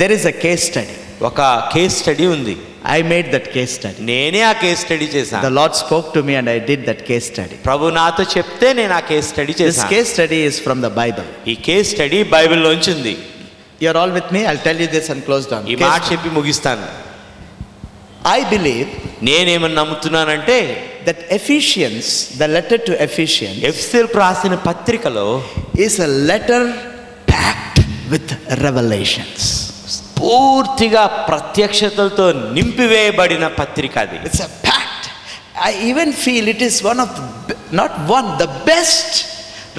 There is a case study. ఒక case study ఉంది. I made that case study. నేనే ఆ కేస్ స్టడీ చేశాను. The Lord spoke to me and I did that case study. ప్రభు నాతో చెప్తే నేను ఆ కేస్ స్టడీ చేశాను. This case study is from the Bible. ఈ కేస్ స్టడీ బైబిల్లోంచి ఉంది. You are all with me? I'll tell you this and close down. ఈ మాట చెప్పి ముగిస్తాను. I believe నేనేమని నమ్ముతున్నానంటే that Ephesians, the letter to Ephesians, ఎఫెసీయులకు రాసిన పత్రికలో is a letter packed with revelations. పూర్తిగా ప్రత్యక్షతలతో నింపివేయబడిన పత్రిక అది. It's a packed. I even feel it is one of the, not one, the best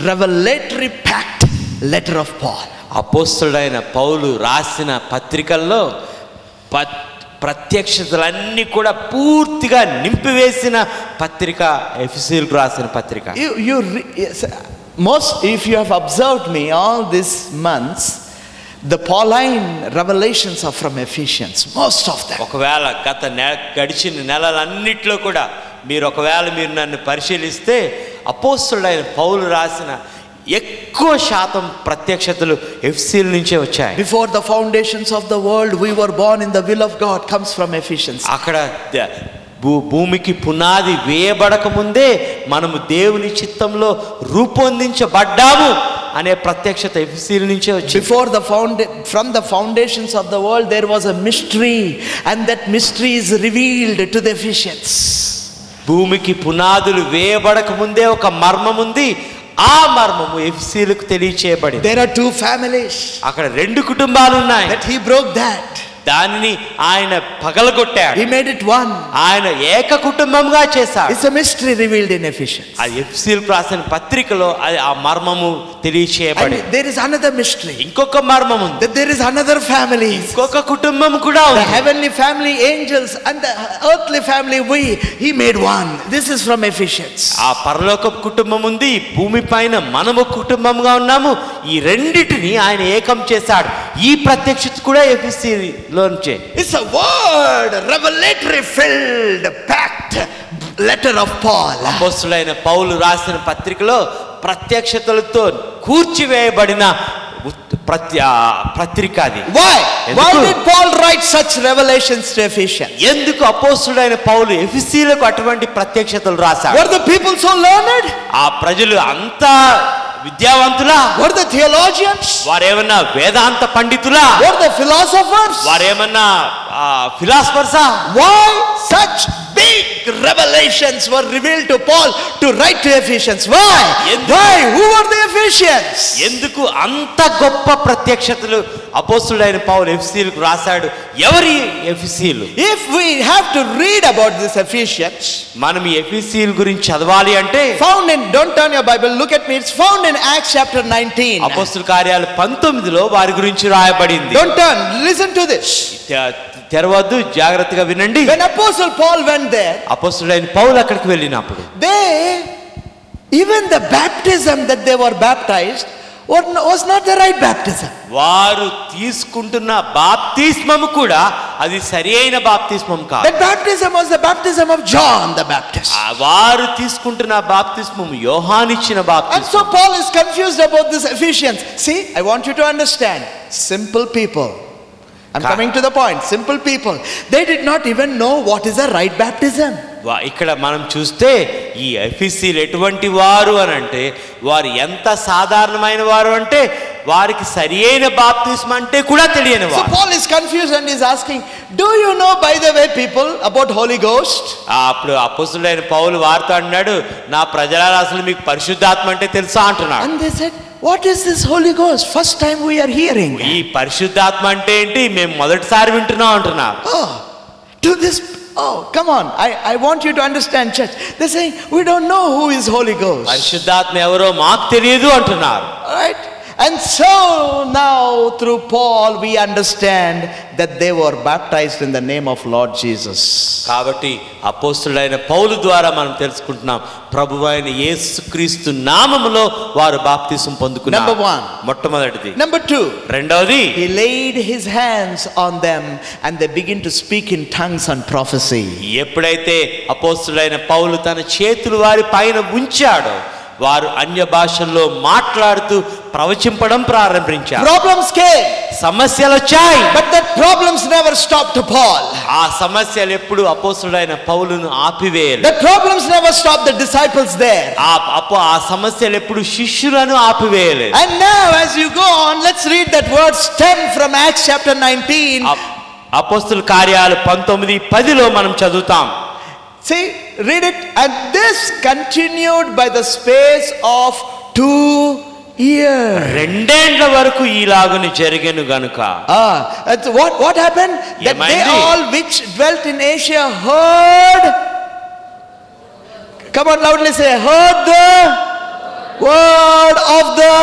revelatory packed letter of Paul. అపోస్తలుడైన పౌలు రాసిన పత్రికల్లో ప్రత్యక్షతలన్నీ కూడా పూర్తిగా నింపివేసిన పత్రిక ఎఫెసీయులకు రాసిన పత్రిక. Most, if you have observed me all these months, the Pauline revelations are from Ephesians, most of them. ఒకవేళ గడిచిన నెలలన్నిట్లో కూడా మీరు నన్ను పరిశీలిస్తే అపోస్తలుడైన పౌలు రాసిన ఎక్కువ శాతం ప్రత్యక్షతలు ఎఫెసీయుల నుంచే వచ్చాయి. Before the foundations of the world we were born in the will of God comes from Ephesians. అక్కడ భూమికి పునాది వేయబడక ముందే మనము దేవుని చిత్తంలో రూపొందించబడ్డాము అనే ప్రత్యక్షత ఎఫెసీయుల నుంచే వచ్చింది. Before from the foundations of the world there was a mystery and that mystery is revealed to the Ephesians. భూమికి పునాదులు వేయబడక ముందే ఒక మర్మం ఉంది. ఆ మర్మము ఎఫెసీయులకు తెలియచేయబడింది. There are two families. అక్కడ రెండు కుటుంబాలు ఉన్నాయి. That he broke that. దానిని ఆయన పగలగొట్టాడు. He made it one. ఆయన ఏక కుటుంబంగా చేశాడు. It's a mystery revealed in Ephesians. ఆ ఎఫెసీయులకు రాసిన పత్రికలో ఆ మర్మము తెలియచేయబడింది. There is another mystery. ఇంకొక మర్మం ఉంది. That there is another family. ఇంకొక కుటుంబం కూడా ఉంది. The heavenly family, angels, and the earthly family, he made one. This is from Ephesians. ఆ పరలోక కుటుంబం ఉంది, భూమి పైన మనము కుటుంబంగా ఉన్నాము. ఈ రెండిటిని ఆయన ఏకం చేశాడు. ఈ ప్రత్యక్షత కూడా ఎఫెసీయులోంచే. It's a word revelatory filled packed letter of Paul. అపోస్తలుడైన పౌలు రాసిన పత్రికలో ప్రత్యక్షతలతో కూర్చివేయబడిన పత్రిక అది. Why did Paul write such revelations to Ephesians? ఎందుకు అపోస్తలుడైన పౌలు ఎఫెసీయులకు అటువంటి ప్రత్యక్షతలు రాశాడు? Were the people so learned? ఆ ప్రజలు అంతా విద్యావంతులా? Were the theologians? వారేమన్నా Vedanta పండితులా? Were the philosophers? వారేమన్నా ఫిలాసఫర్సా? Why such big revelations were revealed to Paul to write to Ephesians? Why? Who were the Ephesians? ఎందుకు అంత గొప్ప ప్రత్యక్షతలు అపోస్తలుడైన పౌలు ఎఫెసీయులకు రాశాడు? ఎవరి ఎఫెసీయులు? If we have to read about this Ephesians, మనం ఈ ఎఫెసీయుల గురించి చదవాలి అంటే found in, don't turn your Bible, look at me, it's found in Acts chapter 19. అపోస్తలుల కార్యాలు 19లో వారి గురించి రాయబడింది. Don't turn, listen to this. తెరవద్దు, జాగ్రత్తగా వినండి. When Apostle Paul went there, అపోస్తలుడైన పౌలు అక్కడికి వెళ్ళినప్పుడు even the baptism that they were baptized was not the right baptism. వారు తీసుకుంటున్న బాప్తిస్మము కూడా అది సరియైన బాప్తిస్మం కాదు. That baptism was the baptism of John the Baptist. వారు తీసుకుంటున్న బాప్తిస్మము యోహానిచ్చిన బాప్తిస్మం. And so Paul is confused about this Ephesians. See, I want you to understand, simple people, I'm coming to the point, simple people, they did not even know what is the right baptism. ఇక్కడ మనం చూస్తే ఈ ఎఫెసీయులు ఎటువంటి వారు అని అంటే వారు ఎంత సాధారణమైన వారు అంటే వారికి సరియైన బాప్తిస్మం అంటే కూడా తెలియని వారు. So Paul is confused and is asking, do you know, by the way, people, about Holy Ghost? అప్పుడు అపోస్తలుడైన పౌలు వారితో అన్నాడు, నా ప్రజలారా అసలు మీకు పరిశుద్ధాత్మ అంటే తెలుసా అంటున్నాడు. And they said, what is this Holy Ghost? First time we are hearing. ఈ పరిశుద్ధాత్మ అంటే ఏంటి, మేము మొదటిసారి వింటున్నాం అంటున్నారు. Oh, come on. I want you to understand, church. They're saying, we don't know who is Holy Ghost. పరిశుద్ధాత్మ ఎవరో మాకు తెలియదు అంటున్నారు. Right? And so now through Paul we understand that they were baptized in the name of Lord Jesus. కాబట్టి అపోస్తలుడైన పౌలు ద్వారా మనం తెలుసుకుంటున్నాం ప్రభువైన యేసుక్రీస్తు నామములో వారు బాప్తిసం పొందుకున్నారు. Number 1. మొట్టమొదటిది. Number 2. రెండోది, he laid his hands on them and they begin to speak in tongues and prophecy. ఎప్పుడైతే అపోస్తలుడైన పౌలు తన చేతులు వారి పైన ఉంచాడో వారు అన్య భాషల్లో మాట్లాడుతూ ప్రవచింపడం ప్రారంభించారు. Problems came, సమస్యలు వచ్చాయి. but that problems never stopped Paul. ఆ సమస్యలు ఎప్పుడు అపోస్తలుడైన పౌలును ఆపివేయలేదు. The problems never stopped the disciples there. ఆ సమస్యలు ఎప్పుడు శిష్యులను ఆపివేయలేదు. And now as you go on, let's read that verse 10 from Acts chapter 19. అపోస్తల కార్యాలు 19:10లో మనం చదువుతాం. See, read it. And this continued by the space of 2 years. 2 ఏళ్ల వరకు ఈలాగున జరిగెను గనుక. What happened? That they ఏమైంది? all which dwelt in Asia heard. Come on, loudly say, heard the word of the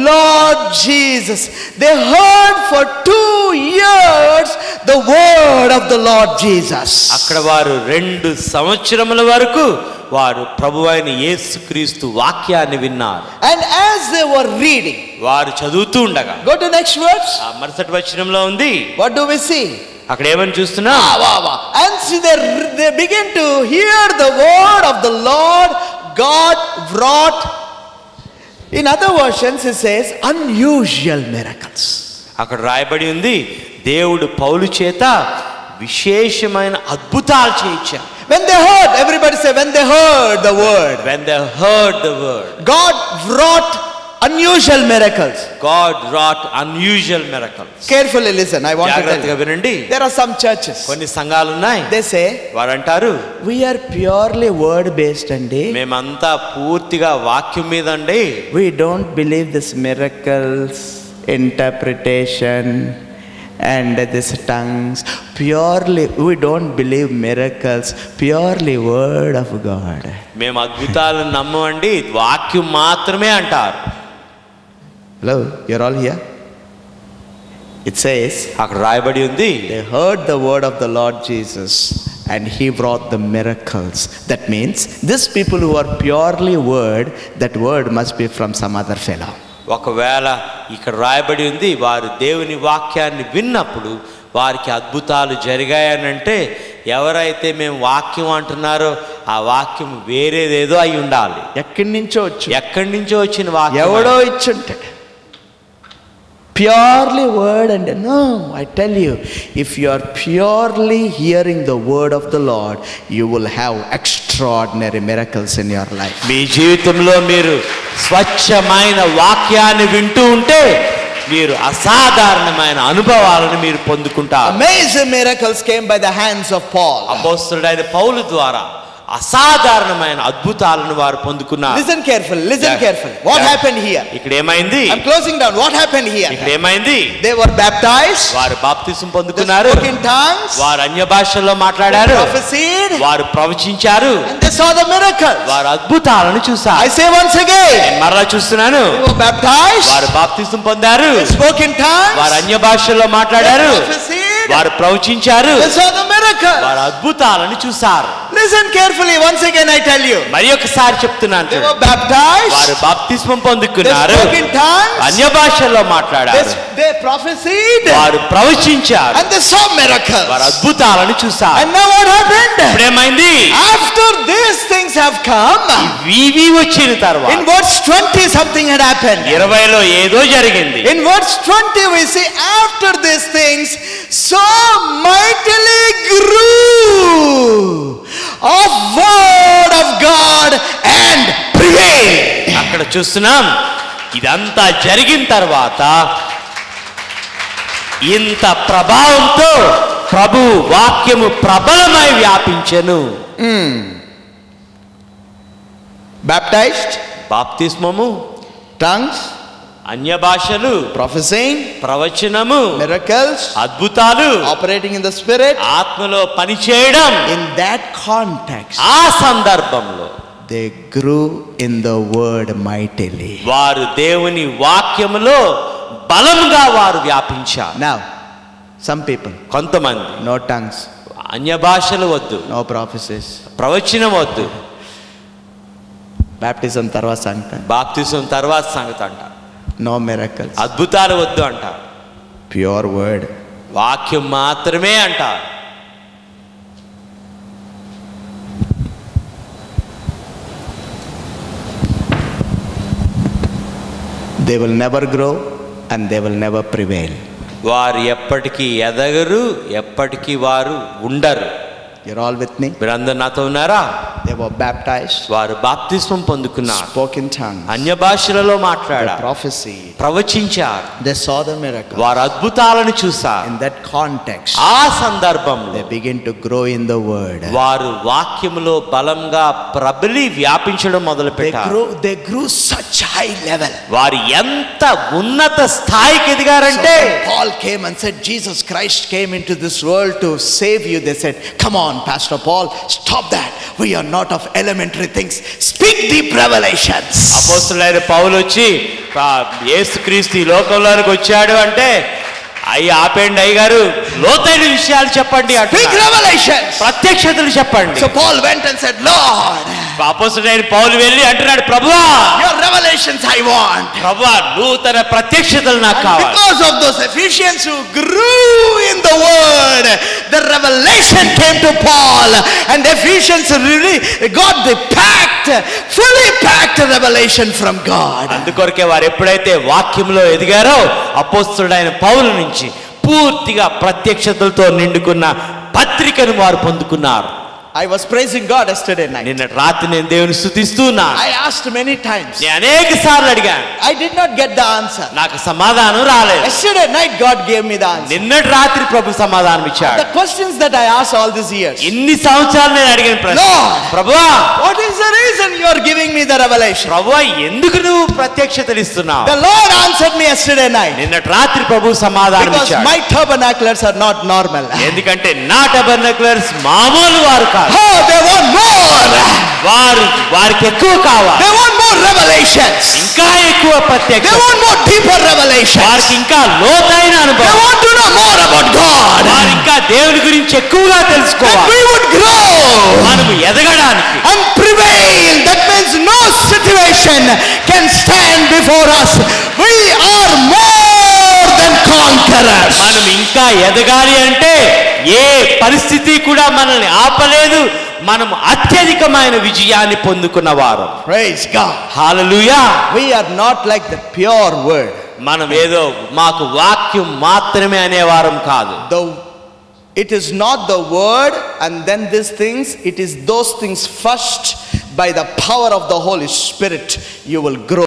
Lord Jesus. They heard for 2 years the word of the Lord Jesus. అక్కడ వారు 2 సంవత్సరముల వరకు వారు ప్రభువైన యేసుక్రీస్తు వాక్యాన్ని విన్నారు. And as they were reading, వారు చదువుతూ ఉండగా, go to next verse. ఆ మరుసటి వచనంలో ఉంది. What do we see? అక్కడ ఏమని చూస్తున్నాం? And see, they begin to hear the word of the Lord. God wrought, in other versions it says, unusual miracles. అక్కడ రాయబడి ఉంది, దేవుడు పౌలు చేత విశేషమైన అద్భుతాలు చేయించారు. When they heard, everybody say, when they heard the word. When they heard the word. God wrought unusual miracles. God wrought unusual miracles. Carefully listen, I want to tell జాగ్రత్తగా you. వినండి. There are some churches. కొన్ని సంఘాలు ఉన్నాయి. They say, వారు అంటారు, we are purely word based andi. మేమంతా పూర్తిగా వాక్యం మీద అండి. We don't believe this miracles, interpretation and this tongues. Purely, we don't believe miracles. Purely word of God. మేము అద్భుతాలను నమ్మమండి, వాక్యం మాత్రమే అంటారు. Hello, you're all here? It says, అక్కడ రాయబడి ఉంది, they heard the word of the Lord Jesus and he brought the miracles. That means these people who are purely word, that word must be from some other fellow. ఒకవేళ ఇక్కడ రాయబడి ఉంది, వారు దేవుని వాక్యాన్ని విన్నప్పుడు వారికి అద్భుతాలు జరిగాయనంటే, ఎవరైతే మేము వాక్యం అంటున్నారో ఆ వాక్యం వేరేదేదో అయి ఉండాలి. ఎక్కడి నుంచో వచ్చిన వాక్యం ఎవడో ఇచ్చుంటాడు. Purely word and no, I tell you, if you are purely hearing the word of the Lord, you will have extraordinary miracles in your life. మీ జీవితంలో మీరు స్వచ్ఛమైన వాక్యాన్ని వింటూ ఉంటే మీరు అసాధారణమైన అనుభవాలను మీరు పొందుకుంటారు. Amazing miracles came by the hands of Paul. అపోస్తలుడైన పౌలు ద్వారా అసాధారణమైన అద్భుతాలను వారు పొందుకున్నారు. Listen carefully, listen carefully. What happened here? ఇక్కడ ఏమైంది? I'm closing down. What happened here? ఇక్కడ ఏమైంది? They were baptized. వారు బాప్తిసం పొందుకున్నారు. They spoke in tongues. వారు అన్య భాషల్లో మాట్లాడారు. They prophesied. వారు ప్రవచించారు. And they saw the miracles. వారు అద్భుతాలను చూశారు. I say once again. నేను మరలా చూస్తున్నాను. They were baptized. వారు బాప్తిసం పొందారు. They spoke in tongues. వారు అన్య భాషల్లో మాట్లాడారు. They prophesied. వారు ప్రవచించారు. They saw the miracles. వారు అద్భుతాలను చూశారు. Listen carefully. Once again I tell you. మరి ఒకసారి చెప్తున్నాను. They were baptized. వారు బాప్తిస్మం They పొందుకున్నారు. spoke in tongues. అన్య భాషల్లో మాట్లాడారు. They prophesied. వారు ప్రవచించారు. And they saw miracles. వారు అద్భుతాలను చూశారు. And now what happened? ఇప్పుడేమైంది? After these things have come, ఇవి వచ్చిన తర్వాత in verse 20 something had happened. 20లో ఏదో జరిగింది. In verse 20 we see, after these things so mightily grew of word of God and prevailed. అక్కడ చూస్తున్నాం, ఇదంతా జరిగిన తర్వాత ఇంత ప్రభావంతో ప్రభు వాక్యము ప్రబలమై వ్యాపించెను. Baptized, బాప్తిస్మము, tongues, అన్య భాషలు, prophesying, ప్రవచనము, miracles, అద్భుతాలు, operating in the spirit. ఆత్మలో పనిచేయడం. In that context, ఆ సందర్భంలో they grew in the word mightily. వారు దేవుని వాక్యములో బలంగా వారు వ్యాపించారు. Now, some people, కొంతమంది no tongues, అన్య భాషలు వద్దు, no prophecies, ప్రవచనం వద్దు, baptism తర్వాత సంగతి, బాప్తిసం తర్వాత సంగతి అంటారు, no miracles, అద్భుతాలు వద్దు అంటారు, pure word. వాక్యం మాత్రమే అంటారు. they will never grow and they will never prevail. వారు ఎప్పటికీ ఎదగరు, ఎప్పటికీ వారు ఉండరు. You're all with me? మీరందరూ నాతో ఉన్నారా? They were baptized, వారు బాప్తిస్మం పొందుకున్నారు, spoke in tongues, అన్య భాషలలో they మాట్లాడారు, prophesied, ప్రవచించారు, they saw the miracle. వారు అద్భుతాలను చూశారు. In that context, ఆ సందర్భంలో they begin to grow in the word. వారు వాక్యములో బలంగా ప్రబలి వ్యాపించడం మొదలు పెట్టారు. They grew such high level. వారు ఎంత ఉన్నత స్థాయికి ఎదిగారంటే, So when Paul came and said Jesus Christ came into this world to save you, they said, come on Pastor Paul, stop that. We are not of elementary things. Speak deep revelations. అపోస్తలుడైన పౌలు వచ్చి యేసుక్రీస్తు ఈ లోకంలోకి వచ్చాడు అంటే, అయ్యి ఆపేండి అయ్యగారు, లోతైన విషయాలు చెప్పండి అంటే, Speak revelations. ప్రత్యక్షతలు చెప్పండి. So Paul went and said, Lord, అపోస్తలుడైన పౌలు వెళ్ళి అంటున్నాడు, ప్రభువా, your revelations I want. ప్రభువా, నూతన ప్రత్యక్షతలు నాకు And కావాలి. because of those Ephesians who grew in the word, the revelation came to Paul, and Ephesians really got the packed, fully packed revelation from God. అందుకొరకే వారు ఎప్పుడైతే వాక్యంలో ఎదిగారో, అపోస్తలుడైన పౌలు నుంచి పూర్తిగా ప్రత్యక్షతలతో నిండుకున్న పత్రికను వారు పొందుకున్నారు. I was praising God yesterday night. నిన్న రాత్రి నేను దేవుని స్తుతిస్తున్నాను. I asked many times. నేను అనేక సార్లు అడిగాను, I did not get the answer. నాకు సమాధానం రాలేదు. Yesterday night God gave me the answer. నిన్నటి రాత్రి ప్రభు సమాధానం ఇచ్చాడు. The questions that I asked all these years. ఇన్ని సంవత్సరాలు నేను అడిగిన ప్రశ్న, Lord, ప్రభువా, what is the reason you are giving me the revelation? ప్రభువా, ఎందుకు నువ్వు ప్రత్యక్షతలు ఇస్తున్నావు? The Lord answered me yesterday night. నిన్నటి రాత్రి ప్రభు సమాధానం Because ఇచ్చాడు. my tabernaclers are not normal. ఎందుకంటే నా టబర్నక్లర్స్ మామూలు వారు కాదు. Oh, they want more. వారికి ఎక్కువ కావాలి. They want more revelations. ఇంకా ఎక్కువ They ప్రత్యక్షత, want more deeper revelations. వారికి ఇంకా లోతైన They అనుభవం, want to know more about God. వారు ఇంకా దేవుని గురించి ఎక్కువగా That తెలుసుకోవాలి. we would grow మనము ఎదగడానికి, and prevail. That means no situation can stand before us. We are more than conquerors. మనం ఇంకా ఎదగాలి అంటే ఏ పరిస్థితి కూడా మనల్ని ఆపలేదు. మనం అత్యధికమైన విజయాన్ని పొందుకున్నవారు. Praise God. Hallelujah. We are not like the pure word. మనం ఏదో మాకు వాక్యం మాత్రమే అనేవారం కాదు. It is not the word and then these things. It is those things first. By the power of the Holy Spirit, you will grow